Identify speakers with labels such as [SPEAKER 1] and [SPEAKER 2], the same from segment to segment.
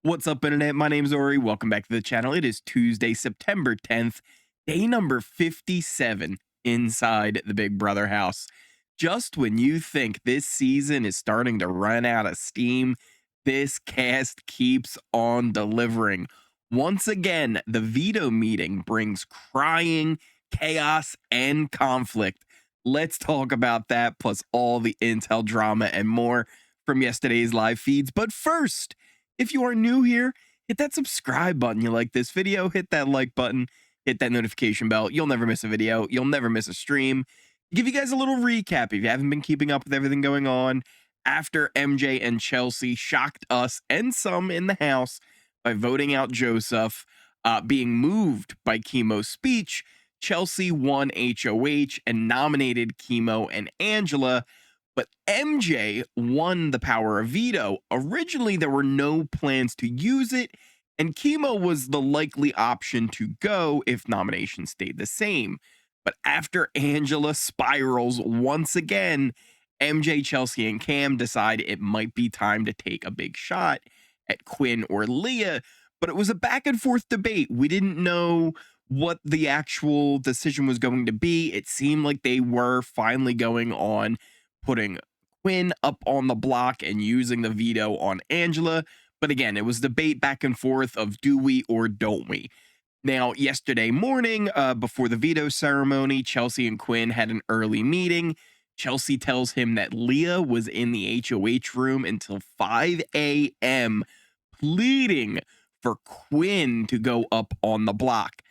[SPEAKER 1] What's up, Internet? My name's Ori. Welcome back to the channel. It is Tuesday, September 10th, day number 57 inside the Big Brother house. Just when you think this season is starting to run out of steam, this cast keeps on delivering. Once again, the veto meeting brings crying, chaos, and conflict. Let's talk about that, plus all the intel drama and more from yesterday's live feeds. But first, if you are new here, hit that subscribe button. You like this video, hit that like button, hit that notification bell. You'll never miss a video. You'll never miss a stream. Give you guys a little recap if you haven't been keeping up with everything going on after MJ and Chelsea shocked us and some in the house by voting out Joseph, being moved by Chemo's speech. Chelsea won HOH and nominated Chemo and Angela, but MJ won the power of veto. Originally, there were no plans to use it, and Chemo was the likely option to go if nominations stayed the same. But after Angela spirals once again, MJ, Chelsea, and Cam decide it might be time to take a big shot at Quinn or Leah. But it was a back and forth debate. We didn't know what the actual decision was going to be. It seemed like they were finally going on putting Quinn up on the block and using the veto on Angela. But again, it was debate back and forth of do we or don't we? Now, yesterday morning, before the veto ceremony, Chelsea and Quinn had an early meeting. Chelsea tells him that Leah was in the HOH room until 5 a.m. pleading for Quinn to go up on the block.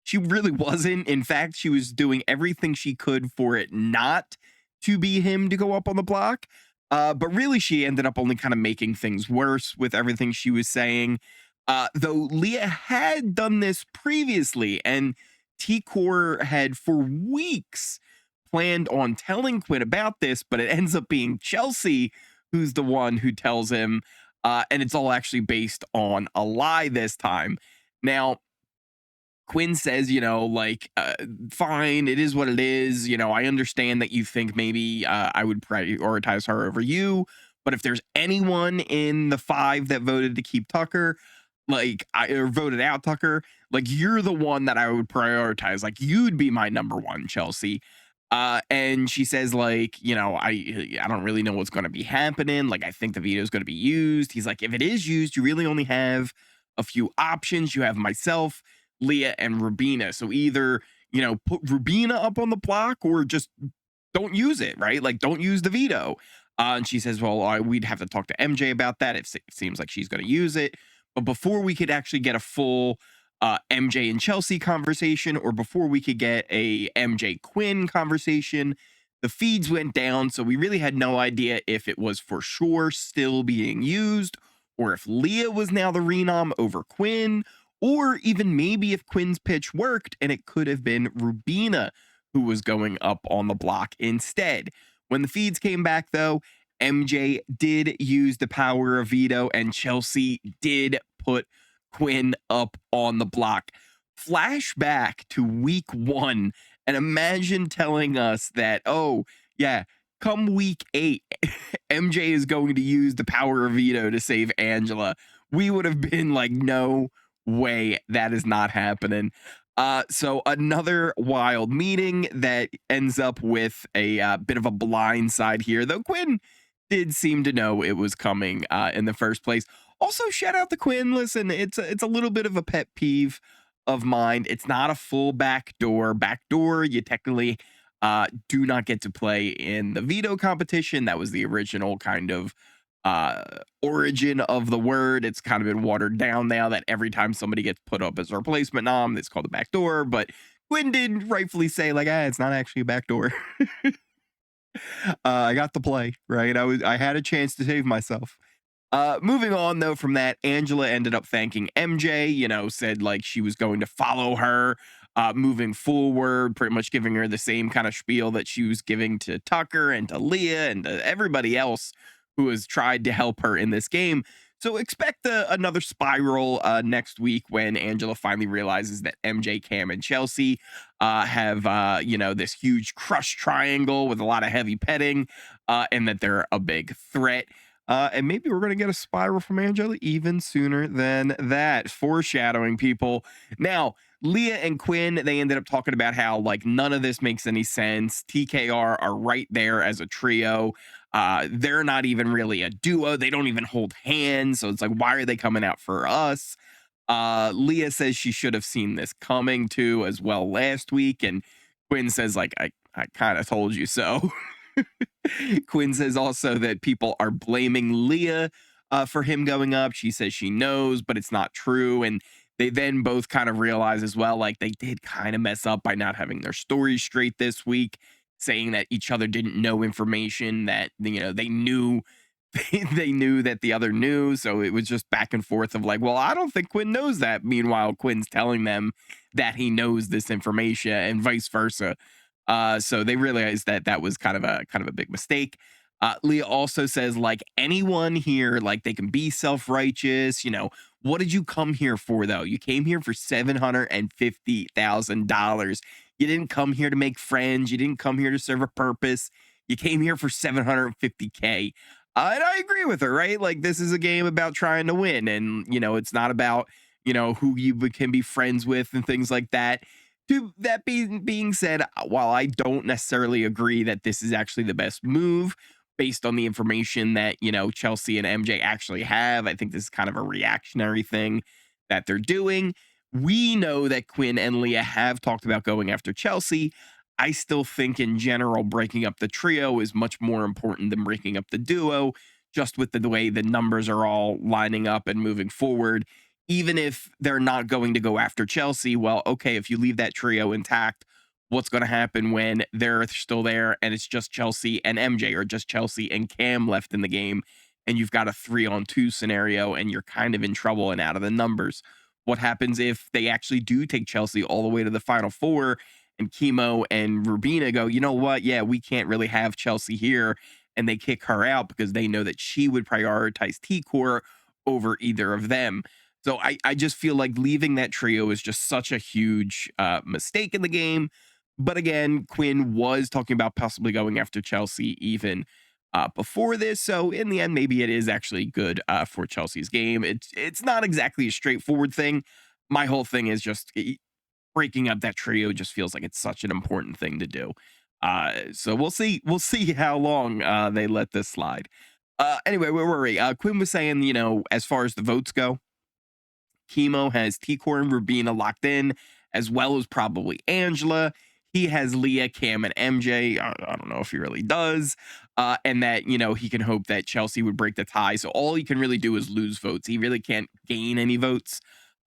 [SPEAKER 1] She really wasn't. In fact, she was doing everything she could for it not to be him to go up on the block. But really, she ended up only kind of making things worse with everything she was saying. Though Leah had done this previously, and T-Core had for weeks planned on telling Quinn about this, but it ends up being Chelsea who's the one who tells him, and it's all actually based on a lie this time. Now, Quinn says, fine, it is what it is. I understand that you think maybe I would prioritize her over you, but if there's anyone in the 5 that voted to keep Tucker, or voted out Tucker, you're the one that I would prioritize. You'd be my number one, Chelsea. And she says, I don't really know what's going to be happening. I think the veto is going to be used. He's like, if it is used, you really only have a few options. You have myself, Leah, and Rubina. So either, put Rubina up on the block or just don't use it, right? Don't use the veto. And she says, well, we'd have to talk to MJ about that. It seems like she's going to use it. But before we could actually get a full MJ and Chelsea conversation, or before we could get a MJ Quinn conversation, the feeds went down. So we really had no idea if it was for sure still being used, or if Leah was now the renom over Quinn, or even maybe if Quinn's pitch worked and it could have been Rubina who was going up on the block instead. When the feeds came back, though, MJ did use the power of veto, and Chelsea did put Quinn up on the block. Flashback to week 1, and imagine telling us that, oh, yeah, come week 8, MJ is going to use the power of veto to save Angela. We would have been like, no way, that is not happening. So another wild meeting that ends up with a bit of a blind side here, though Quinn did seem to know it was coming in the first place. Also, shout out to Quinn. Listen, it's a little bit of a pet peeve of mine. It's not a full backdoor. Backdoor, you technically do not get to play in the veto competition. That was the original kind of origin of the word. It's kind of been watered down now that every time somebody gets put up as a replacement nom, it's called a backdoor. But Quinn did rightfully say, it's not actually a backdoor. I got to play, right? I had a chance to save myself. Moving on, though, from that, Angela ended up thanking MJ, said she was going to follow her moving forward, pretty much giving her the same kind of spiel that she was giving to Tucker and to Leah and to everybody else who has tried to help her in this game. So expect another spiral next week when Angela finally realizes that MJ, Cam, and Chelsea have, this huge crush triangle with a lot of heavy petting and that they're a big threat. And maybe we're going to get a spiral from Angela even sooner than that. Foreshadowing, people. Now, Leah and Quinn, they ended up talking about how, like, none of this makes any sense. TKR are right there as a trio. They're not even really a duo. They don't even hold hands. So it's like, why are they coming out for us? Leah says she should have seen this coming too as well last week. And Quinn says, like, I kind of told you so. Quinn says also that people are blaming Leah for him going up. She says she knows, but it's not true. And they then both kind of realize as well, like, they did kind of mess up by not having their stories straight this week, saying that each other didn't know information that, they knew. They knew that the other knew. So it was just back and forth of like, well, I don't think Quinn knows that. Meanwhile, Quinn's telling them that he knows this information and vice versa. So they realized that that was kind of a big mistake. Leah also says, like, anyone here, like, they can be self-righteous. What did you come here for, though? You came here for $750,000. You didn't come here to make friends. You didn't come here to serve a purpose. You came here for 750K. And I agree with her, right? Like, this is a game about trying to win, and it's not about who you can be friends with and things like that. To that being said, while I don't necessarily agree that this is actually the best move based on the information that Chelsea and MJ actually have, I think this is kind of a reactionary thing that they're doing. We know that Quinn and Leah have talked about going after Chelsea. I still think in general, breaking up the trio is much more important than breaking up the duo, just with the way the numbers are all lining up and moving forward. Even if they're not going to go after Chelsea, well, okay, if you leave that trio intact, what's going to happen when they're still there and it's just Chelsea and MJ, or just Chelsea and Cam left in the game, and you've got a 3-on-2 scenario and you're kind of in trouble and out of the numbers? What happens if they actually do take Chelsea all the way to the Final Four and Chemo and Rubina go, you know what? Yeah, we can't really have Chelsea here. And they kick her out because they know that she would prioritize T-Core over either of them. So I just feel like leaving that trio is just such a huge mistake in the game. But again, Quinn was talking about possibly going after Chelsea even before this. So in the end, maybe it is actually good for Chelsea's game. It's not exactly a straightforward thing. My whole thing is just breaking up that trio just feels like it's such an important thing to do. So we'll see. We'll see how long they let this slide. Anyway, where were we? Quinn was saying, as far as the votes go, Chemo has T-Core and Rubina locked in, as well as probably Angela. He has Leah, Cam, and MJ. I don't know if he really does. And that, he can hope that Chelsea would break the tie. So all he can really do is lose votes. He really can't gain any votes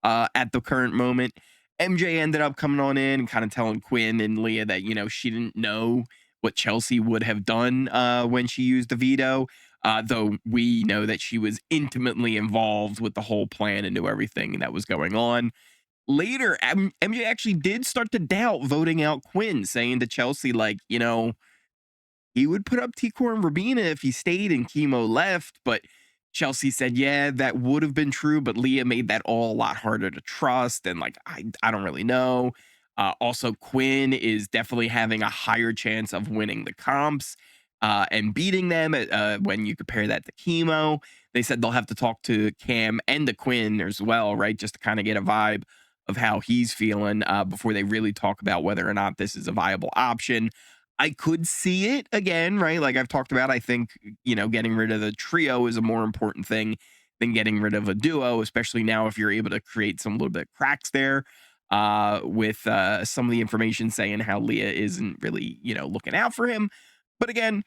[SPEAKER 1] at the current moment. MJ ended up coming on in and kind of telling Quinn and Leah that, she didn't know what Chelsea would have done when she used the veto. Though we know that she was intimately involved with the whole plan and knew everything that was going on. Later, MJ actually did start to doubt voting out Quinn, saying to Chelsea, like, he would put up T-Core and Rubina if he stayed and Chemo left. But Chelsea said, yeah, that would have been true, but Leah made that all a lot harder to trust. And like, I don't really know. Also, Quinn is definitely having a higher chance of winning the comps and beating them when you compare that to Chemo. They said they'll have to talk to Cam and to Quinn as well, right? Just to kind of get a vibe of how he's feeling before they really talk about whether or not this is a viable option. I could see it again, right? Like I've talked about, I think, getting rid of the trio is a more important thing than getting rid of a duo, especially now if you're able to create some little bit of cracks there with some of the information saying how Leah isn't really, looking out for him. But again,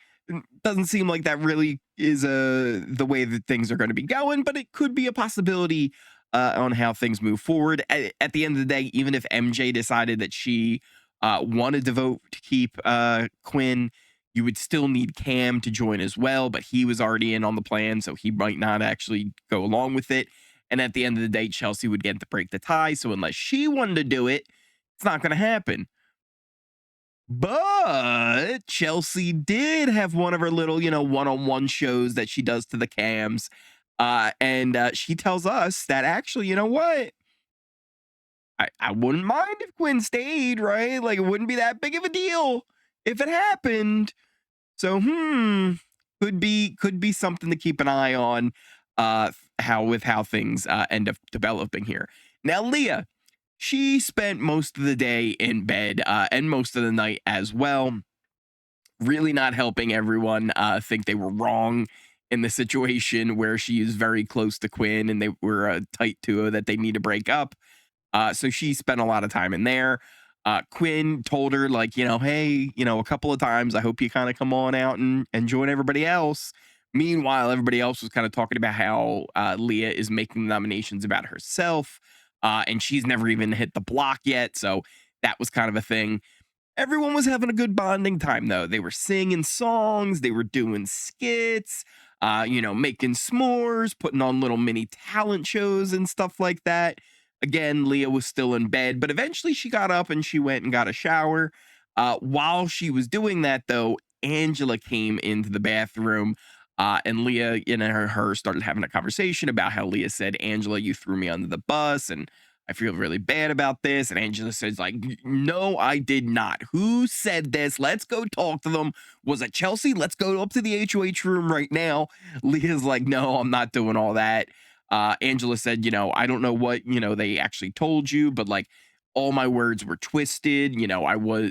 [SPEAKER 1] doesn't seem like that really is the way that things are going to be going, but it could be a possibility on how things move forward. At the end of the day, even if MJ decided that she wanted to vote to keep Quinn, you would still need Cam to join as well, but he was already in on the plan, so he might not actually go along with it. And at the end of the day, Chelsea would get to break the tie. So unless she wanted to do it, it's not going to happen. But Chelsea did have one of her little, one-on-one shows that she does to the cams. And she tells us that actually, you know what? I wouldn't mind if Quinn stayed, right? Like, it wouldn't be that big of a deal if it happened. So, could be something to keep an eye on, how things end up developing here. Now, Leah, she spent most of the day in bed, and most of the night as well, really not helping everyone think they were wrong in the situation where she is very close to Quinn and they were a tight duo that they need to break up. So she spent a lot of time in there. Quinn told her, like, hey, a couple of times, I hope you kind of come on out and join everybody else. Meanwhile, everybody else was kind of talking about how Leah is making nominations about herself, and she's never even hit the block yet. So that was kind of a thing. Everyone was having a good bonding time, though. They were singing songs, they were doing skits, making s'mores, putting on little mini talent shows and stuff like that. Again, Leah was still in bed, but eventually she got up and she went and got a shower. While she was doing that, though, Angela came into the bathroom, and Leah and her started having a conversation about how Leah said, Angela, you threw me under the bus, and I feel really bad about this. And Angela says, like, no, I did not. Who said this? Let's go talk to them. Was it Chelsea? Let's go up to the HOH room right now. Leah's like, no, I'm not doing all that. Angela said, I don't know what, they actually told you, but like all my words were twisted.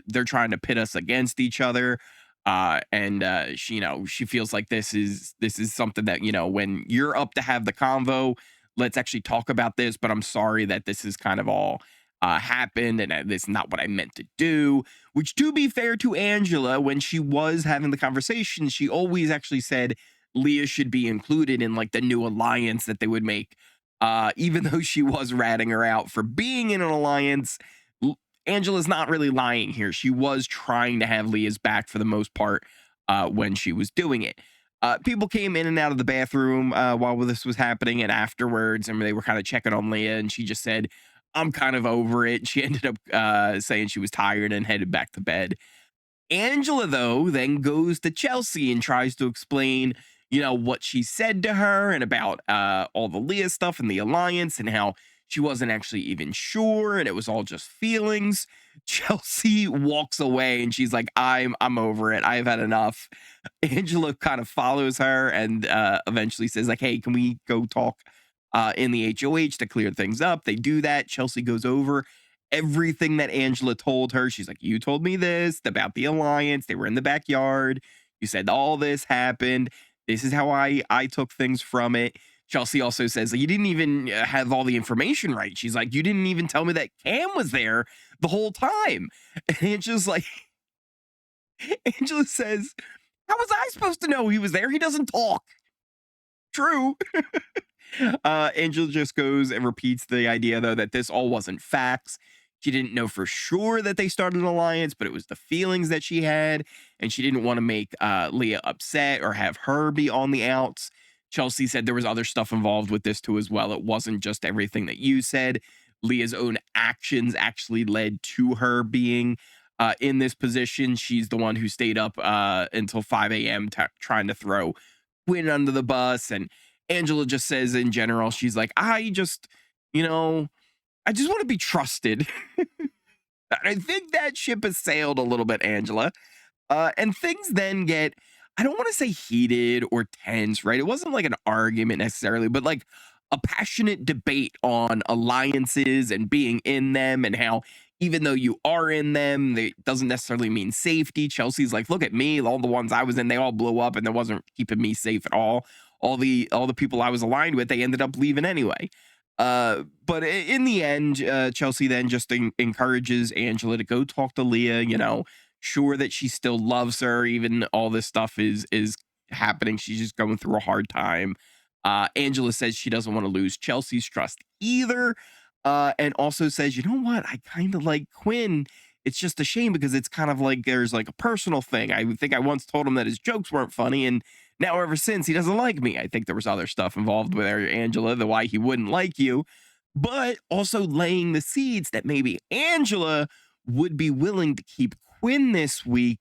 [SPEAKER 1] They're trying to pit us against each other. And she, she feels like this is something that, when you're up to have the convo, let's actually talk about this, but I'm sorry that this is kind of all happened and this is not what I meant to do. Which, to be fair to Angela, when she was having the conversation, she always actually said Leah should be included in like the new alliance that they would make. Even though she was ratting her out for being in an alliance, Angela's not really lying here. She was trying to have Leah's back for the most part when she was doing it. People came in and out of the bathroom while this was happening and afterwards, and they were kind of checking on Leah, and she just said, I'm kind of over it. She ended up saying she was tired and headed back to bed. Angela, though, then goes to Chelsea and tries to explain, what she said to her and about all the Leah stuff and the alliance and how she wasn't actually even sure and it was all just feelings. Chelsea walks away and she's like, I'm over it. I've had enough. Angela kind of follows her and eventually says, like, hey, can we go talk in the HOH to clear things up? They do that. Chelsea goes over everything that Angela told her. She's like, you told me this about the alliance. They were in the backyard. You said all this happened. This is how I took things from it. Chelsea also says, you didn't even have all the information right. She's like, you didn't even tell me that Cam was there the whole time. And Angela's like, Angela says, how was I supposed to know he was there? He doesn't talk. True. Angela just goes and repeats the idea, though, that this all wasn't facts. She didn't know for sure that they started an alliance, but it was the feelings that she had, and she didn't want to make Leah upset or have her be on the outs. Chelsea said there was other stuff involved with this too as well. It wasn't just everything that you said. Leah's own actions actually led to her being in this position. She's the one who stayed up until 5 a.m. Trying to throw Quinn under the bus. And Angela just says in general, she's like, I just want to be trusted. I think that ship has sailed a little bit, Angela. And things then get, I don't want to say heated or tense, right? It wasn't like an argument necessarily, but like a passionate debate on alliances and being in them and how even though you are in them, it doesn't necessarily mean safety. Chelsea's like, look at me, all the ones I was in, they all blew up and that wasn't keeping me safe at all. All the people I was aligned with, they ended up leaving anyway. But in the end, Chelsea then just encourages Angela to go talk to Leah, sure that she still loves her, even all this stuff is happening. She's just going through a hard time. Angela says she doesn't want to lose Chelsea's trust either. And also says, you know what? I kind of like Quinn. It's just a shame because it's kind of like there's like a personal thing. I think I once told him that his jokes weren't funny, and now ever since he doesn't like me. I think there was other stuff involved with Angela, the why he wouldn't like you, but also laying the seeds that maybe Angela would be willing to keep Quinn this week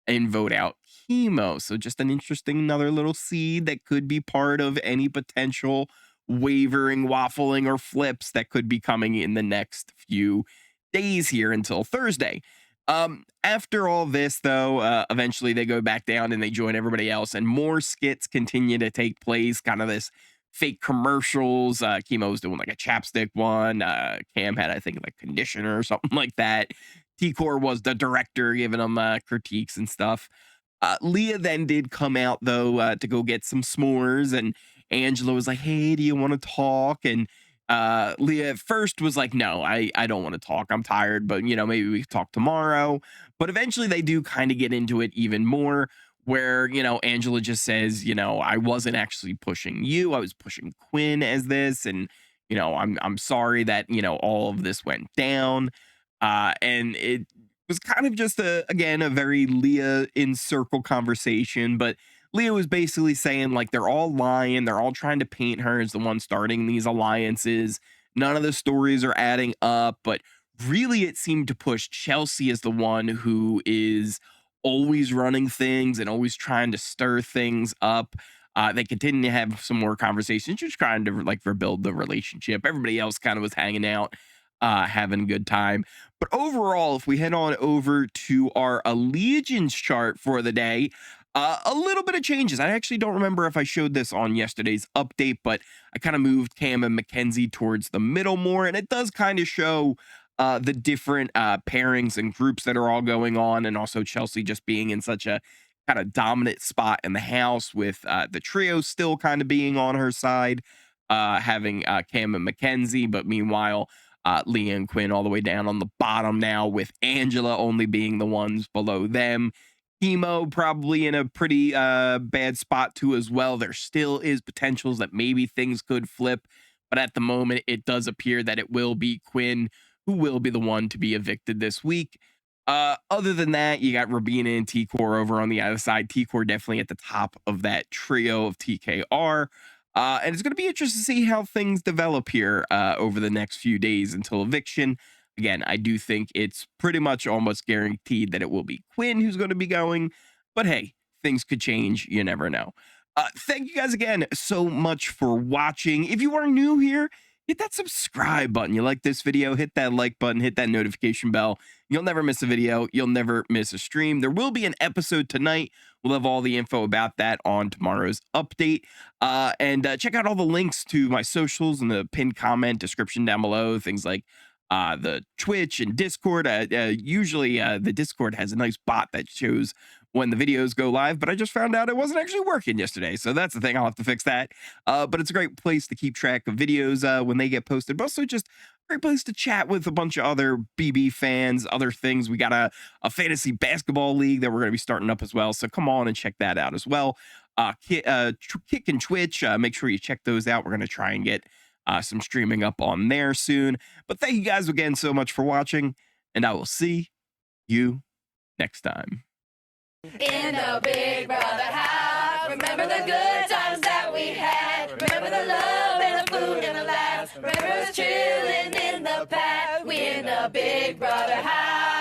[SPEAKER 1] and vote out Chemo. So just an interesting another little seed that could be part of any potential wavering, waffling, or flips that could be coming in the next few days here until Thursday. After all this, though, eventually they go back down and they join everybody else, and more skits continue to take place. Kind of this fake commercials. Chemo was doing like a chapstick one. Cam had, I think, like conditioner or something like that. T-Core was the director giving them critiques and stuff. Leah then did come out though to go get some s'mores, and Angela was like, "Hey, do you want to talk?" And Leah at first was like, "No, I don't want to talk. I'm tired, but maybe we can talk tomorrow." But eventually they do kind of get into it even more, where Angela just says, "I wasn't actually pushing you. I was pushing Quinn as this, and I'm sorry that all of this went down." And it was kind of just again a very Leah in circle conversation, but Leah was basically saying like they're all lying, they're all trying to paint her as the one starting these alliances. None of the stories are adding up, but really it seemed to push Chelsea as the one who is always running things and always trying to stir things up. They continue to have some more conversations, just trying to like rebuild the relationship. Everybody else kind of was hanging out, having a good time. But overall, if we head on over to our allegiance chart for the day, a little bit of changes. I actually don't remember if I showed this on yesterday's update, but I kind of moved Cam and Mackenzie towards the middle more, and it does kind of show the different pairings and groups that are all going on, and also Chelsea just being in such a kind of dominant spot in the house with the trio still kind of being on her side, having Cam and Mackenzie, but meanwhile, Leah and Quinn all the way down on the bottom now, with Angela only being the ones below them. Chemo probably in a pretty bad spot too as well. There still is potentials that maybe things could flip, but at the moment it does appear that it will be Quinn who will be the one to be evicted this week. Other than that, you got Rubina and T-Core over on the other side. T-Core definitely at the top of that trio of TKR. And it's going to be interesting to see how things develop here over the next few days until eviction. Again, I do think it's pretty much almost guaranteed that it will be Quinn who's going to be going. But hey, things could change. You never know. Thank you guys again so much for watching. If you are new here, hit that subscribe button. You like this video, hit that like button, hit that notification bell. You'll never miss a video. You'll never miss a stream. There will be an episode tonight. We'll have all the info about that on tomorrow's update. And check out all the links to my socials in the pinned comment description down below. Things like the Twitch and Discord. Usually the Discord has a nice bot that shows when the videos go live, but I just found out it wasn't actually working yesterday. So that's the thing. I'll have to fix that. But it's a great place to keep track of videos when they get posted, but also just a great place to chat with a bunch of other BB fans, other things. We got a fantasy basketball league that we're going to be starting up as well. So come on and check that out as well. Kick and Twitch, make sure you check those out. We're going to try and get some streaming up on there soon. But thank you guys again so much for watching, and I will see you next time.
[SPEAKER 2] In the Big Brother house, remember the good times that we had. Remember the love and the food and the laughs. Remember us chilling in the past. We in the Big Brother house.